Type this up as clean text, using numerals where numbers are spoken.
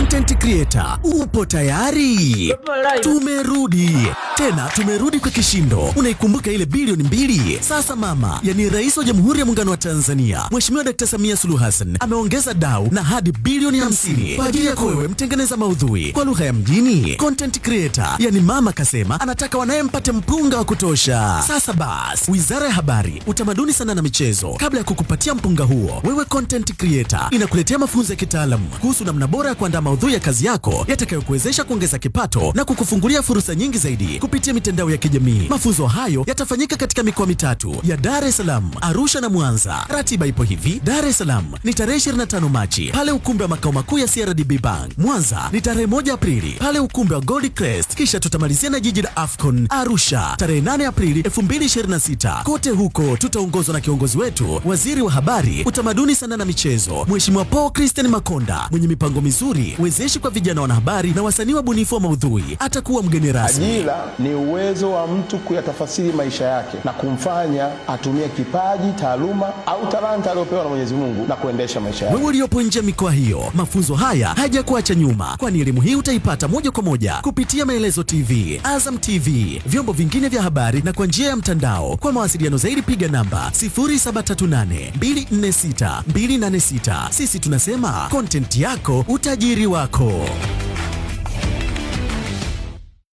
content creator, upo tayari? Tumerudi tumerudi kwa kishindo. Unaikumbuka ile bilioni 2? Sasa mama, yani Rais wa Jamhuri ya Muungano wa Tanzania Mheshimiwa Dr. Samia Suluhu Hassan ameongeza dau na hadi bilioni 50 kwa ajili yako wewe mtengeneza maudhui. Kwa lugha ya mjini, content creator, yani mama kasema anataka wanayempate mpunga wa kutosha. Sasa basi, Wizara ya Habari, Utamaduni, Sanaa na Michezo kabla ya kukupatia mpunga huo, wewe content creator, inakuletea mafunzo ya kitaalamu kuhusu namna bora ya kuandaa maudhui ya kazi yako yatakayokuwezesha kuongeza kipato na kukufungulia fursa nyingi zaidi kupitia mitandao ya kijamii. Mafunzo hayo yatafanyika katika mikoa mitatu ya Dar es Salaam, Arusha na Mwanza. Ratiba ipo hivi: Dar es Salaam ni tarehe 25 Machi pale ukumbi wa makao makuu ya CRDB Bank. Mwanza ni tarehe 1 Aprili pale ukumbi wa Gold Crest, kisha tutamalizia na jiji la Afcon Arusha tarehe 8 Aprili 2026. Kote huko tutaongozwa na kiongozi wetu, Waziri wa Habari, Utamaduni, Sanaa na Michezo, Mheshimiwa Paul Christian Makonda, mwenye mipango mizuri wezeshi kwa vijana wanahabari na wasanii wabunifu wa maudhui. Atakuwa mgeni rasmi. Ajira ni uwezo wa mtu kuyatafasiri maisha yake na kumfanya atumie kipaji, taaluma au talanta aliyopewa na Mwenyezi Mungu na kuendesha maisha yake. Wewe uliopo nje mikoa hiyo, mafunzo haya hayajakuacha nyuma, kwani elimu hii utaipata moja kwa moja kupitia Maelezo TV, Azam TV, vyombo vingine vya habari na kwa njia ya mtandao. Kwa mawasiliano zaidi piga namba 0738246286. Sisi tunasema content yako utajiri wako.